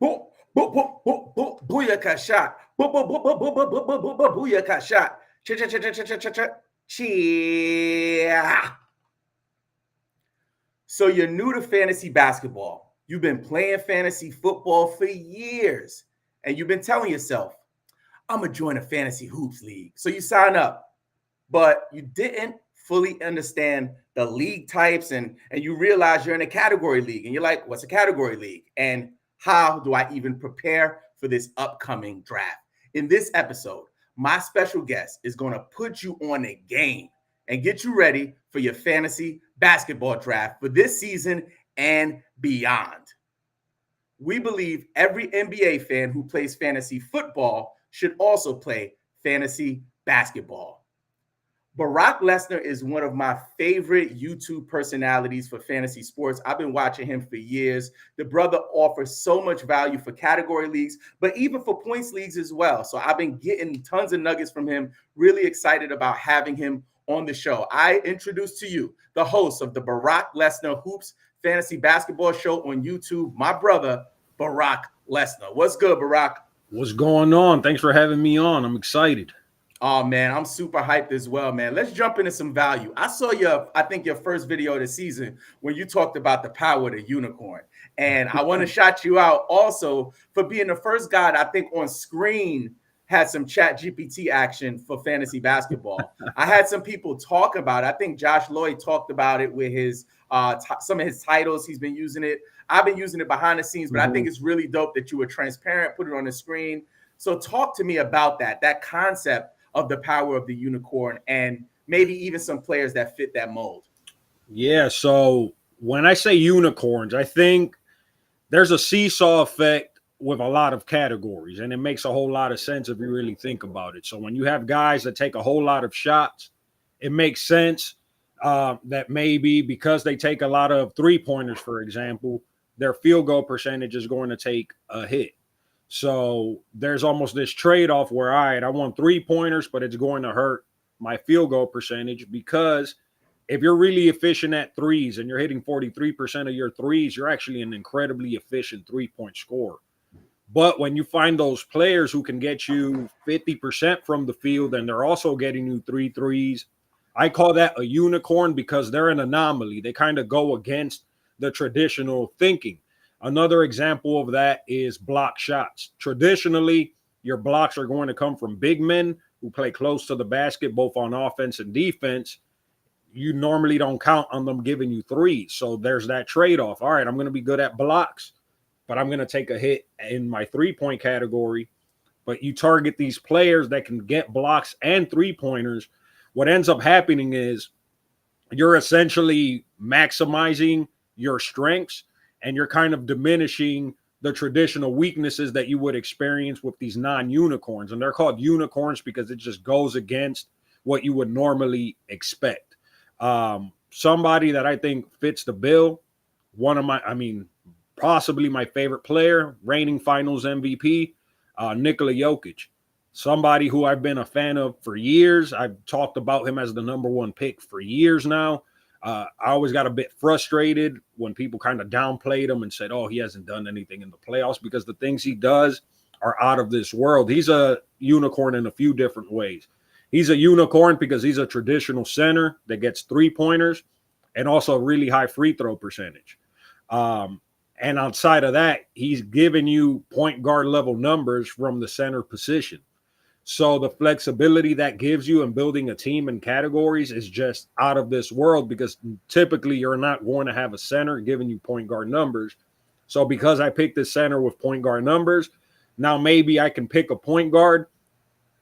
Booyaka shot. Booyaka shot. Cheer. So you're new to fantasy basketball. You've been playing fantasy football for years. And you've been telling yourself, I'm going to join a fantasy hoops league. So you sign up, but you didn't fully understand the league types and you realize you're in a category league. And you're like, what's a category league? And how do I even prepare for this upcoming draft? In this episode, my special guest is going to put you on a game and get you ready for your fantasy basketball draft for this season and beyond. We believe every NBA fan who plays fantasy football should also play fantasy basketball. Barack Lesnar is one of my favorite YouTube personalities for fantasy sports. I've been watching him for years. The brother offers so much value for category leagues, but even for points leagues as well. So I've been getting tons of nuggets from him. Really excited about having him on the show. I introduce to you the host of the Barack Lesnar Hoops Fantasy Basketball Show on YouTube, my brother, Barack Lesnar. What's good, Barack? What's going on? Thanks for having me on. I'm excited. Oh, man, I'm super hyped as well, man. Let's jump into some value. I saw I think your first video of the season when you talked about the power of the unicorn. And I want to shout you out also for being the first guy I think on screen had some chat GPT action for fantasy basketball. I had some people talk about it. I think Josh Lloyd talked about it with his some of his titles. He's been using it. I've been using it behind the scenes, but I think it's really dope that you were transparent, put it on the screen. So talk to me about that concept of the power of the unicorn and maybe even some players that fit that mold. Yeah, so when I say unicorns, I think there's a seesaw effect with a lot of categories, and it makes a whole lot of sense if you really think about it. So when you have guys that take a whole lot of shots, it makes sense that maybe because they take a lot of three-pointers, for example, their field goal percentage is going to take a hit. So there's almost this trade-off where, all right, I want three-pointers, but it's going to hurt my field goal percentage because if you're really efficient at threes and you're hitting 43% of your threes, you're actually an incredibly efficient three-point scorer. But when you find those players who can get you 50% from the field and they're also getting you three threes, I call that a unicorn because they're an anomaly. They kind of go against the traditional thinking. Another example of that is block shots. Traditionally, your blocks are going to come from big men who play close to the basket, both on offense and defense. You normally don't count on them giving you threes. So there's that trade-off. All right, I'm going to be good at blocks, but I'm going to take a hit in my three-point category. But you target these players that can get blocks and three-pointers. What ends up happening is you're essentially maximizing your strengths and you're kind of diminishing the traditional weaknesses that you would experience with these non-unicorns. And they're called unicorns because it just goes against what you would normally expect. Somebody that I think fits the bill, possibly my favorite player, reigning finals MVP, Nikola Jokic. Somebody who I've been a fan of for years. I've talked about him as the number one pick for years now. I always got a bit frustrated when people kind of downplayed him and said, oh, he hasn't done anything in the playoffs because the things he does are out of this world. He's a unicorn in a few different ways. He's a unicorn because he's a traditional center that gets three-pointers and also a really high free throw percentage. And outside of that, he's giving you point guard level numbers from the center position. So the flexibility that gives you in building a team in categories is just out of this world because typically you're not going to have a center giving you point guard numbers. So because I picked this center with point guard numbers, now maybe I can pick a point guard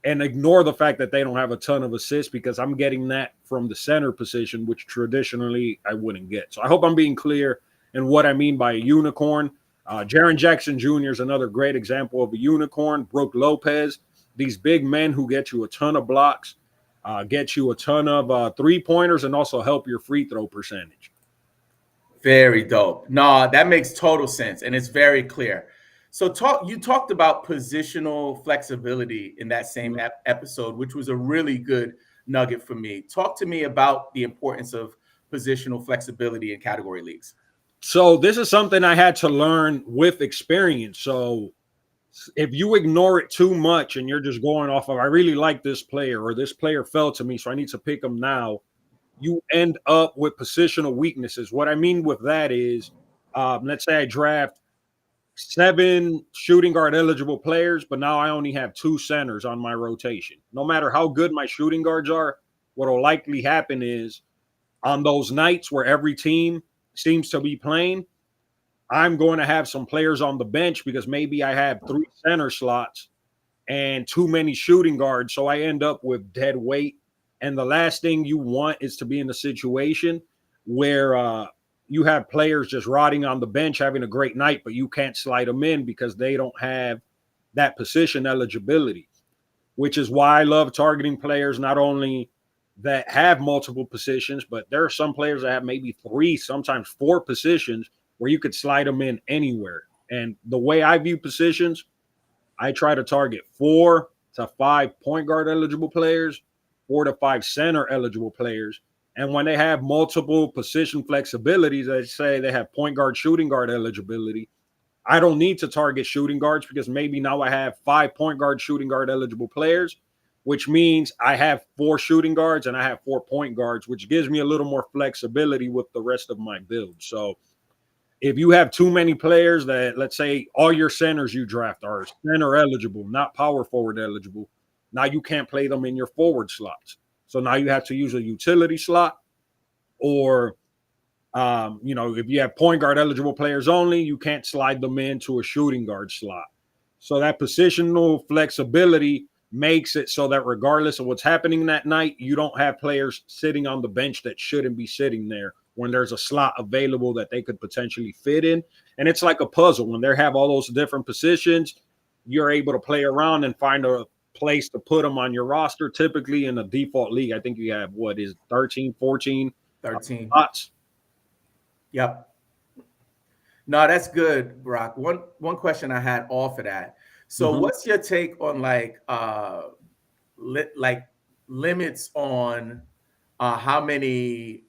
and ignore the fact that they don't have a ton of assists because I'm getting that from the center position, which traditionally I wouldn't get. So I hope I'm being clear in what I mean by a unicorn. Jaren Jackson Jr. is another great example of a unicorn. Brook Lopez. These big men who get you a ton of blocks, get you a ton of three-pointers, and also help your free throw percentage. Very dope. No, that makes total sense, and it's very clear. So you talked about positional flexibility in that same episode, which was a really good nugget for me. Talk to me about the importance of positional flexibility in category leagues. So this is something I had to learn with experience. So if you ignore it too much and you're just going off of, I really like this player or this player fell to me, so I need to pick him now, you end up with positional weaknesses. What I mean with that is, let's say I draft 7 shooting guard eligible players, but now I only have 2 centers on my rotation. No matter how good my shooting guards are, what will likely happen is on those nights where every team seems to be playing, I'm going to have some players on the bench because maybe I have 3 center slots and too many shooting guards. So I end up with dead weight. And the last thing you want is to be in a situation where you have players just rotting on the bench, having a great night, but you can't slide them in because they don't have that position eligibility, which is why I love targeting players not only that have multiple positions, but there are some players that have maybe 3, sometimes 4 positions where you could slide them in anywhere. And the way I view positions, I try to target 4 to 5 point guard eligible players, 4 to 5 center eligible players. And when they have multiple position flexibilities, they say they have point guard, shooting guard eligibility, I don't need to target shooting guards because maybe now I have 5 point guard, shooting guard eligible players, which means I have 4 shooting guards and I have 4 point guards, which gives me a little more flexibility with the rest of my build. So if you have too many players that, let's say, all your centers you draft are center eligible, not power forward eligible, now you can't play them in your forward slots. So now you have to use a utility slot, or if you have point guard eligible players only, you can't slide them into a shooting guard slot. So that positional flexibility makes it so that regardless of what's happening that night, you don't have players sitting on the bench that shouldn't be sitting there when there's a slot available that they could potentially fit in. And it's like a puzzle. When they have all those different positions, you're able to play around and find a place to put them on your roster. Typically in a default league, I think you have 13, 14 spots. Yep. No, that's good, Brock. One question I had off of that. So what's your take on limits on how many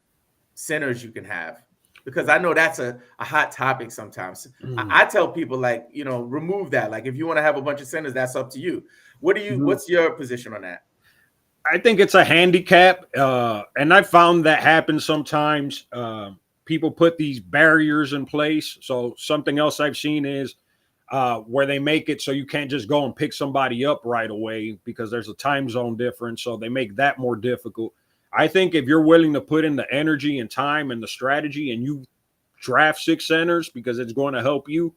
centers you can have? Because I know that's a hot topic sometimes. I tell people remove that. Like if you want to have a bunch of centers, that's up to you. What's your position on that? I think it's a handicap. And I found that happens sometimes. People put these barriers in place. So something else I've seen is where they make it so you can't just go and pick somebody up right away because there's a time zone difference. So they make that more difficult. I think if you're willing to put in the energy and time and the strategy and you draft 6 centers because it's going to help you,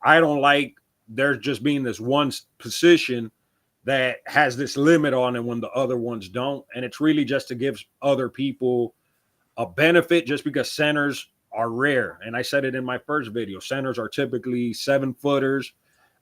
I don't like there just being this one position that has this limit on it when the other ones don't. And it's really just to give other people a benefit just because centers are rare. And I said it in my first video, centers are typically 7-footers.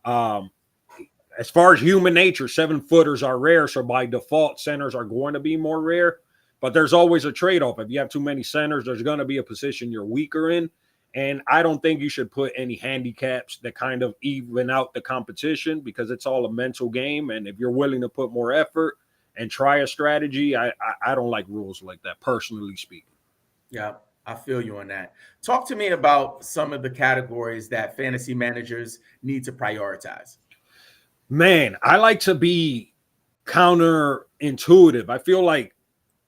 As far as human nature, 7-footers are rare. So by default, centers are going to be more rare. But there's always a trade-off. If you have too many centers, there's going to be a position you're weaker in. And I don't think you should put any handicaps that kind of even out the competition because it's all a mental game. And if you're willing to put more effort and try a strategy, I don't like rules like that, personally speaking. Yeah, I feel you on that. Talk to me about some of the categories that fantasy managers need to prioritize. Man, I like to be counterintuitive. I feel like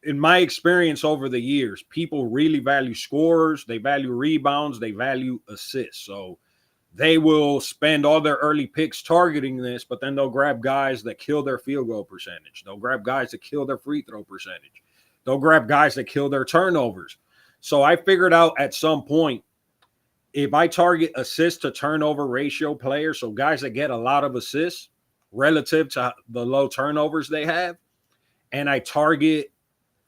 in my experience over the years, people really value scorers, they value rebounds, they value assists. So they will spend all their early picks targeting this, but then they'll grab guys that kill their field goal percentage. They'll grab guys that kill their free throw percentage. They'll grab guys that kill their turnovers. So I figured out at some point, if I target assist to turnover ratio players, so guys that get a lot of assists relative to the low turnovers they have, and I target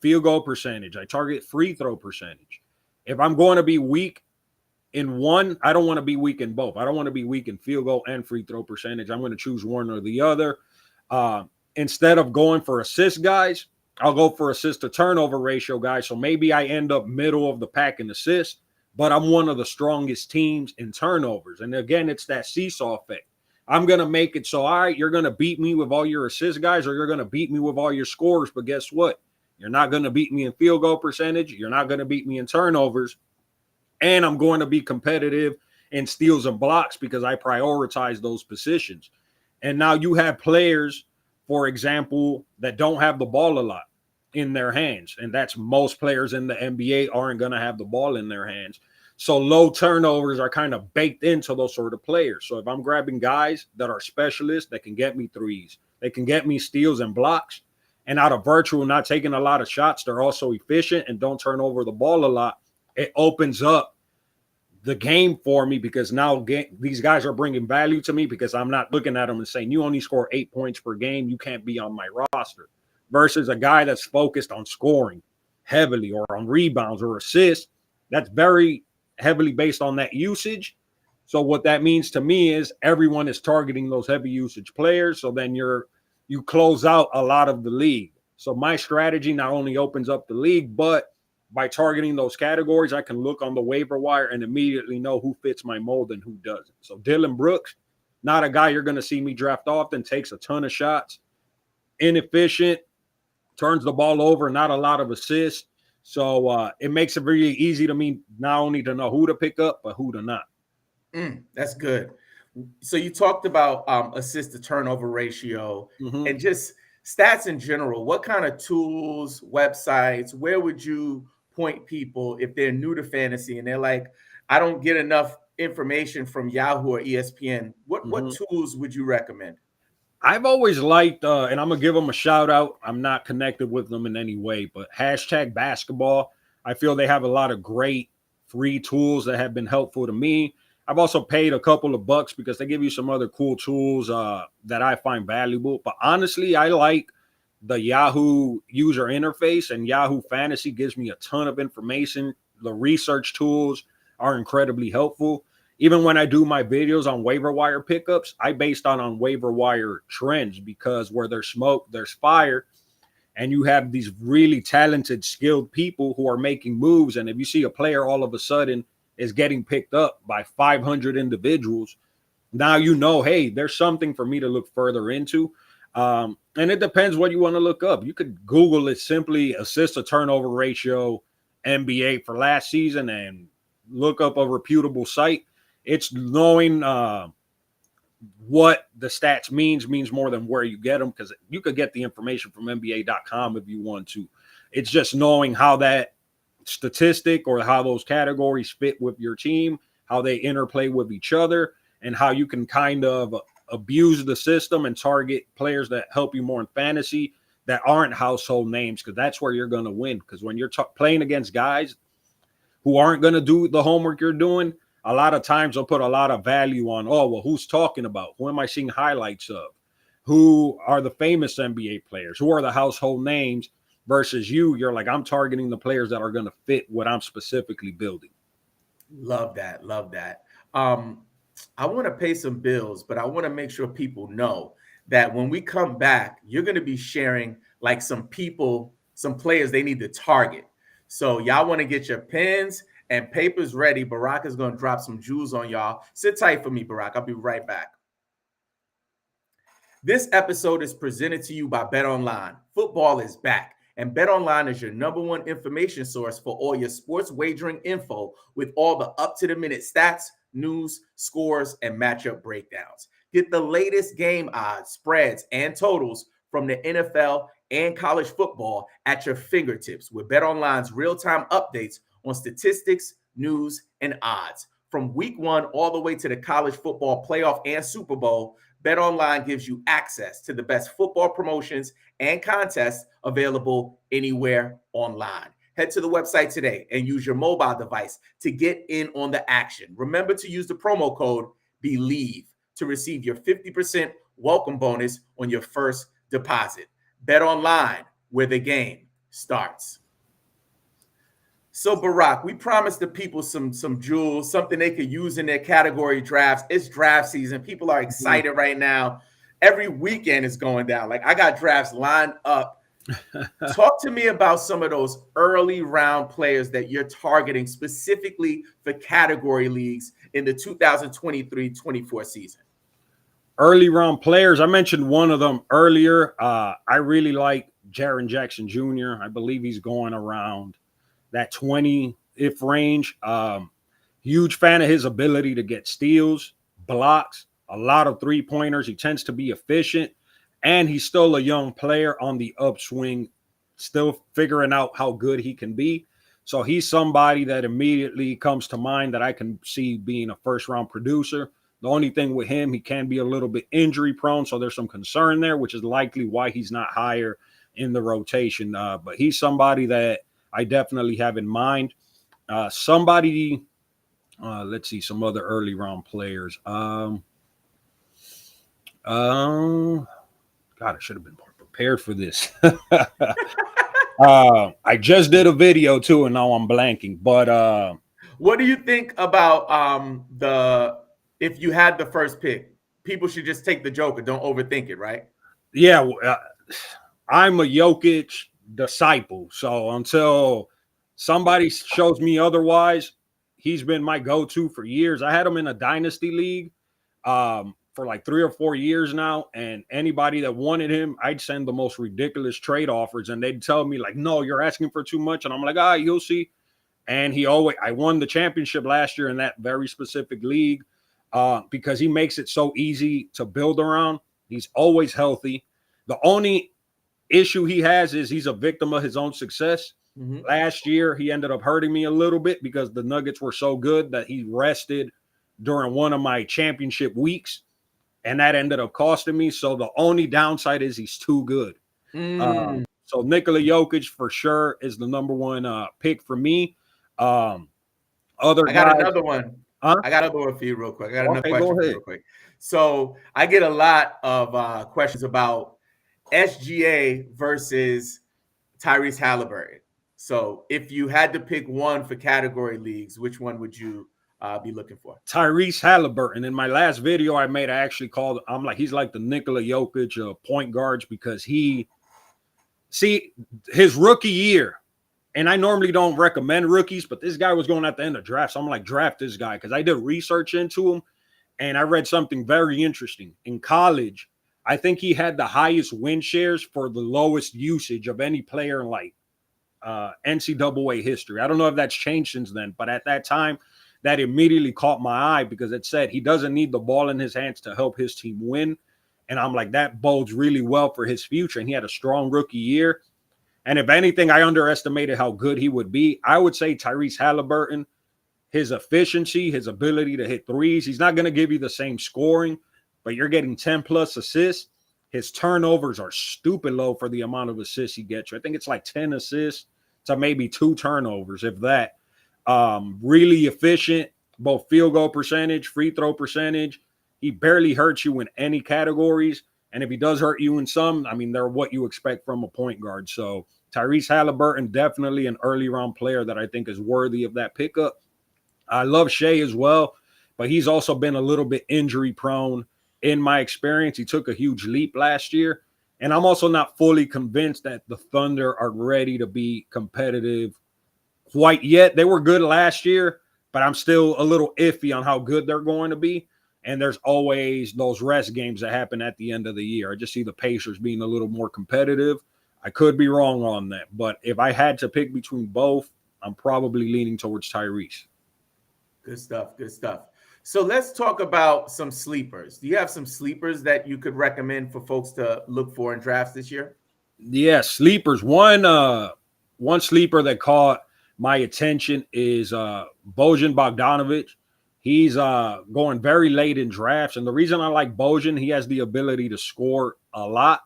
field goal percentage, I target free throw percentage. If I'm going to be weak in one, I don't want to be weak in both. I don't want to be weak in field goal and free throw percentage. I'm going to choose one or the other. Instead of going for assist guys, I'll go for assist to turnover ratio guys. So maybe I end up middle of the pack in assists, but I'm one of the strongest teams in turnovers. And again, it's that seesaw effect. I'm going to make it so, all right, you're going to beat me with all your assist guys or you're going to beat me with all your scores. But guess what? You're not going to beat me in field goal percentage. You're not going to beat me in turnovers. and I'm going to be competitive in steals and blocks because I prioritize those positions. And now you have players, for example, that don't have the ball a lot in their hands. And that's most players in the NBA aren't going to have the ball in their hands. So low turnovers are kind of baked into those sort of players. So if I'm grabbing guys that are specialists that can get me threes, they can get me steals and blocks, and out of virtue not taking a lot of shots, they're also efficient and don't turn over the ball a lot, it opens up the game for me because now these guys are bringing value to me because I'm not looking at them and saying, you only score 8 points per game, you can't be on my roster, versus a guy that's focused on scoring heavily or on rebounds or assists. That's very heavily based on that usage. So what that means to me is everyone is targeting those heavy usage players. So then you close out a lot of the league. So my strategy not only opens up the league, but by targeting those categories, I can look on the waiver wire and immediately know who fits my mold and who doesn't. So Dylan Brooks, not a guy you're going to see me draft often, takes a ton of shots, inefficient, turns the ball over, not a lot of assists. So it makes it really easy to me not only to know who to pick up, but who to not. That's good. So you talked about assist to turnover ratio and just stats in general. What kind of tools, websites, where would you point people if they're new to fantasy and they're like, I don't get enough information from Yahoo or ESPN? What tools would you recommend? I've always liked, and I'm going to give them a shout out. I'm not connected with them in any way, but #basketball. I feel they have a lot of great free tools that have been helpful to me. I've also paid a couple of bucks because they give you some other cool tools that I find valuable. But honestly, I like the Yahoo user interface, and Yahoo Fantasy gives me a ton of information. The research tools are incredibly helpful. Even when I do my videos on waiver wire pickups, I based on waiver wire trends because where there's smoke, there's fire. And you have these really talented, skilled people who are making moves. And if you see a player all of a sudden is getting picked up by 500 individuals, now you know, hey, there's something for me to look further into. And it depends what you want to look up. You could Google it simply assist to turnover ratio NBA for last season and look up a reputable site. It's knowing what the stats means more than where you get them, because you could get the information from NBA.com if you want to. It's just knowing how that statistic or how those categories fit with your team, how they interplay with each other, and how you can kind of abuse the system and target players that help you more in fantasy that aren't household names, because that's where you're going to win. Because when you're playing against guys who aren't going to do the homework you're doing, a lot of times they'll put a lot of value on, oh, well, who's talking about? Who am I seeing highlights of? Who are the famous NBA players? Who are the household names? Versus you're like, I'm targeting the players that are going to fit what I'm specifically building. Love that. Love that. I want to pay some bills, but I want to make sure people know that when we come back, you're going to be sharing like some players they need to target. So y'all want to get your pens and papers ready. Barack is going to drop some jewels on y'all. Sit tight for me, Barack. I'll be right back. This episode is presented to you by BetOnline. Football is back, and BetOnline is your #1 information source for all your sports wagering info with all the up-to-the-minute stats, news, scores, and matchup breakdowns. Get the latest game odds, spreads, and totals from the NFL and college football at your fingertips with BetOnline's real-time updates on statistics, news, and odds. From week 1 all the way to the college football playoff and Super Bowl, BetOnline gives you access to the best football promotions and contests available anywhere online. Head to the website today and use your mobile device to get in on the action. Remember to use the promo code BLEAV to receive your 50% welcome bonus on your first deposit. BetOnline, where the game starts. So, Barack, we promised the people some jewels, something they could use in their category drafts. It's draft season. People are excited right now. Every weekend is going down. Like, I got drafts lined up. Talk to me about some of those early round players that you're targeting specifically for category leagues in the 2023-24 season. Early round players, I mentioned one of them earlier. I really like Jaren Jackson Jr. I believe he's going around that 20-if range. Huge fan of his ability to get steals, blocks, a lot of three-pointers. He tends to be efficient, and he's still a young player on the upswing, still figuring out how good he can be. So he's somebody that immediately comes to mind that I can see being a first-round producer. The only thing with him, he can be a little bit injury-prone, so there's some concern there, which is likely why he's not higher in the rotation. But he's somebody that I definitely have in mind. Let's see, some other early round players. God, I should have been more prepared for this. I just did a video too, and now I'm blanking. But what do you think about if you had the first pick? People should just take the Joker. Don't overthink it, right? Yeah, I'm a Jokic disciple. So until somebody shows me otherwise, he's been my go-to for years. I had him in a dynasty league for like 3 or 4 years now, and anybody that wanted him, I'd send the most ridiculous trade offers, and they'd tell me like, no, you're asking for too much. And I'm like, you'll see. And I won the championship last year in that very specific league because he makes it so easy to build around. He's always healthy. The only issue he has is he's a victim of his own success. Mm-hmm. Last year, he ended up hurting me a little bit because the Nuggets were so good that he rested during one of my championship weeks, and that ended up costing me. So the only downside is he's too good. So Nikola Jokic for sure is the number one pick for me. I got another one. Huh? I got another one for you real quick. I got another question for you real quick. So I get a lot of questions about SGA versus Tyrese Haliburton. So if you had to pick one for category leagues, which one would you be looking for? Tyrese Haliburton. In my last video I made, I actually called, I'm like, he's like the Nikola Jokic of point guards because his rookie year, and I normally don't recommend rookies, but this guy was going at the end of draft. So I'm like, draft this guy because I did research into him, and I read something very interesting. In college, I think he had the highest win shares for the lowest usage of any player in like NCAA history. I don't know if that's changed since then, but at that time, that immediately caught my eye because it said he doesn't need the ball in his hands to help his team win. And I'm like, that bodes really well for his future. And he had a strong rookie year. And if anything, I underestimated how good he would be. I would say Tyrese Haliburton, his efficiency, his ability to hit threes, he's not going to give you the same scoring, but you're getting 10 plus assists. His turnovers are stupid low for the amount of assists he gets. I think it's like 10 assists to maybe 2 turnovers, if that. Really efficient, both field goal percentage, free throw percentage. He barely hurts you in any categories. And if he does hurt you in some, I mean, they're what you expect from a point guard. So Tyrese Haliburton, definitely an early round player that I think is worthy of that pickup. I love Shea as well, but he's also been a little bit injury prone in my experience. He took a huge leap last year. And I'm also not fully convinced that the Thunder are ready to be competitive quite yet. They were good last year, but I'm still a little iffy on how good they're going to be. And there's always those rest games that happen at the end of the year. I just see the Pacers being a little more competitive. I could be wrong on that, but if I had to pick between both, I'm probably leaning towards Tyrese. Good stuff. Good stuff. So let's talk about some sleepers. Do you have some sleepers that you could recommend for folks to look for in drafts this year? Yeah, sleepers. One sleeper that caught my attention is Bojan Bogdanovic. He's going very late in drafts. And the reason I like Bojan, he has the ability to score a lot.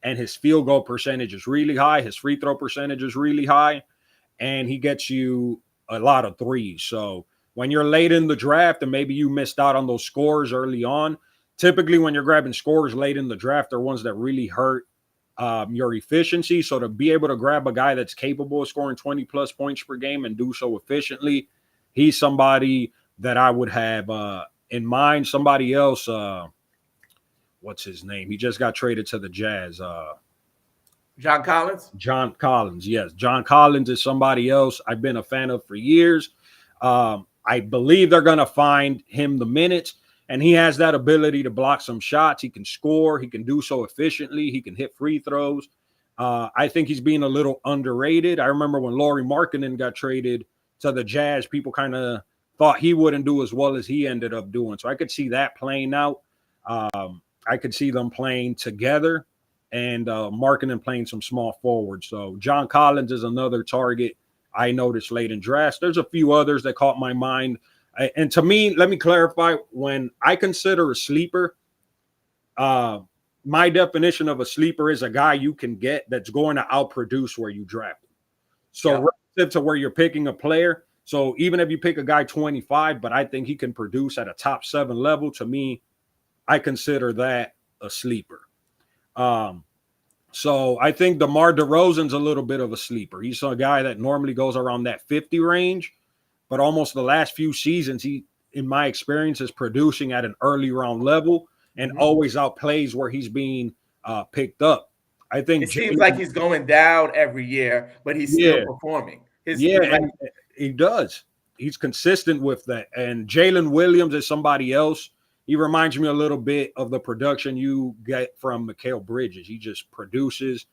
And his field goal percentage is really high. His free throw percentage is really high. And he gets you a lot of threes. So when you're late in the draft and maybe you missed out on those scores early on, typically when you're grabbing scores late in the draft, they're ones that really hurt your efficiency. So to be able to grab a guy that's capable of scoring 20 plus points per game and do so efficiently, he's somebody that I would have in mind. Somebody else, what's his name? He just got traded to the Jazz. John Collins? John Collins, yes. John Collins is somebody else I've been a fan of for years. I believe they're going to find him the minutes, and he has that ability to block some shots. He can score. He can do so efficiently. He can hit free throws. I think he's being a little underrated. I remember when Lauri Markkanen got traded to the Jazz, people kind of thought he wouldn't do as well as he ended up doing. So I could see that playing out. I could see them playing together and Markkanen playing some small forwards. So John Collins is another target I noticed late in drafts. There's a few others that caught my mind. And to me, let me clarify, when I consider a sleeper, my definition of a sleeper is a guy you can get that's going to outproduce where you draft him. So relative to where you're picking a player, so even if you pick a guy 25, but I think he can produce at a top 7 level, to me, I consider that a sleeper. So I think DeMar DeRozan's a little bit of a sleeper. He's a guy that normally goes around that 50 range, but almost the last few seasons, he, in my experience, is producing at an early round level and always outplays where he's being picked up. I think it seems like he's going down every year, but he's still performing. And he does. He's consistent with that. And Jalen Williams is somebody else. He reminds me a little bit of the production you get from Mikal Bridges. He just produces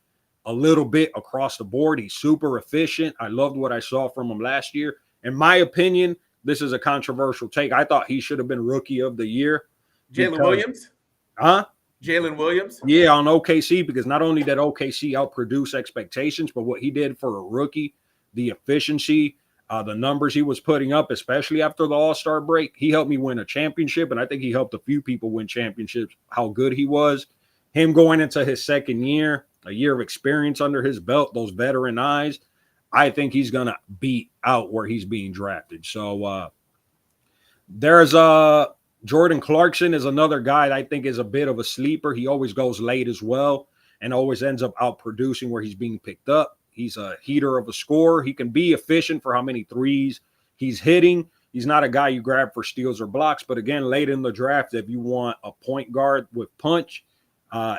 a little bit across the board. He's super efficient. I loved what I saw from him last year. In my opinion, this is a controversial take. I thought he should have been Rookie of the Year. Jalen Williams? Huh? Jalen Williams? Yeah, on OKC, because not only did OKC outproduce expectations, but what he did for a rookie, the efficiency, the numbers he was putting up, especially after the All-Star break, he helped me win a championship, and I think he helped a few people win championships, how good he was. Him going into his second year, a year of experience under his belt, those veteran eyes, I think he's going to beat out where he's being drafted. So there's Jordan Clarkson is another guy that I think is a bit of a sleeper. He always goes late as well and always ends up outproducing where he's being picked up. He's a heater of a scorer. He can be efficient for how many threes he's hitting. He's not a guy you grab for steals or blocks. But again, late in the draft, if you want a point guard with punch,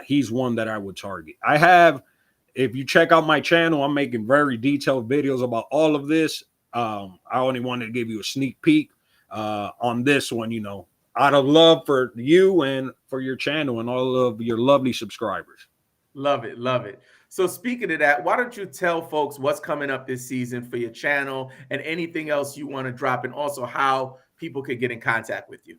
he's one that I would target. I have, if you check out my channel, I'm making very detailed videos about all of this. I only wanted to give you a sneak peek on this one, you know, out of love for you and for your channel and all of your lovely subscribers. Love it. Love it. So speaking of that, why don't you tell folks what's coming up this season for your channel and anything else you want to drop, and also how people can get in contact with you?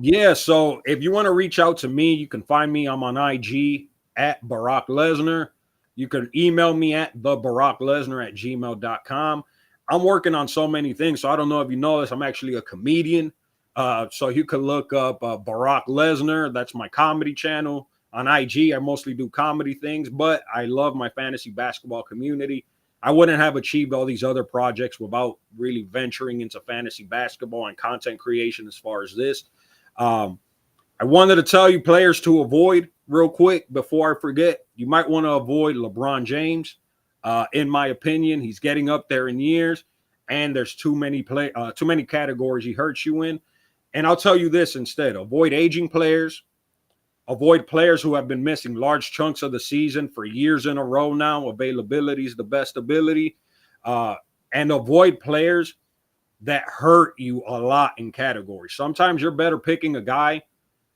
Yeah, so if you want to reach out to me, you can find me. I'm on IG at Barack Lesnar. You can email me at thebarackLesnar@gmail.com. I'm working on so many things, so I don't know if you know this. I'm actually a comedian. So you can look up Barack Lesnar. That's my comedy channel. On IG, I mostly do comedy things, but I love my fantasy basketball community. I wouldn't have achieved all these other projects without really venturing into fantasy basketball and content creation as far as this. I wanted to tell you players to avoid real quick before I forget. You might want to avoid LeBron James. In my opinion, he's getting up there in years, and there's too many categories he hurts you in. And I'll tell you this instead: avoid aging players. Avoid players who have been missing large chunks of the season for years in a row now. Availability is the best ability. And avoid players that hurt you a lot in categories. Sometimes you're better picking a guy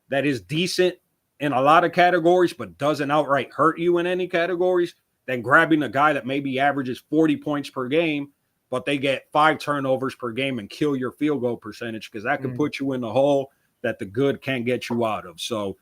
that is decent in a lot of categories but doesn't outright hurt you in any categories than grabbing a guy that maybe averages 40 points per game, but they get 5 turnovers per game and kill your field goal percentage, because that could put you in the hole that the good can't get you out of. So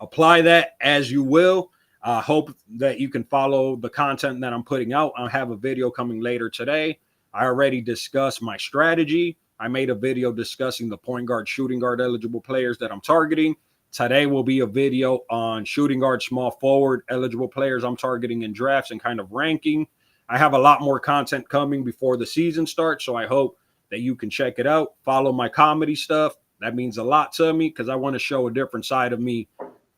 apply that as you will. Hope that you can follow the content that I'm putting out. I have a video coming later today. I already discussed my strategy. I made a video discussing the point guard, shooting guard eligible players that I'm targeting. Today will be a video on shooting guard, small forward eligible players I'm targeting in drafts and kind of ranking. I have a lot more content coming before the season starts, so I hope that you can check it out. Follow my comedy stuff. That means a lot to me because I want to show a different side of me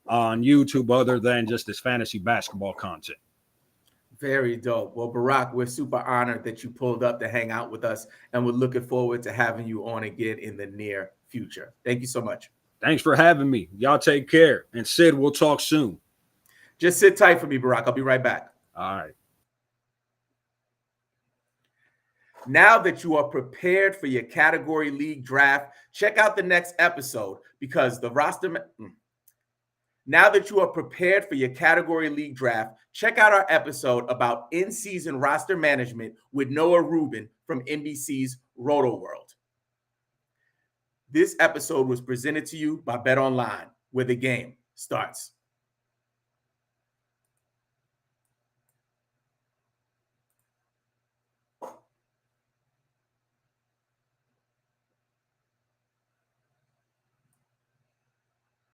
on YouTube other than just this fantasy basketball content. Very dope. Well, Barack, we're super honored that you pulled up to hang out with us, and we're looking forward to having you on again in the near future. Thank you so much. Thanks for having me. Y'all take care. And Sid, we'll talk soon. Just sit tight for me, Barack. I'll be right back. All right. Now that you are prepared for your category league draft, check out the next episode because the roster. Now that you are prepared for your category league draft, check out our episode about in-season roster management with Noah Rubin from NBC's Roto World. This episode was presented to you by Bet Online, where the game starts.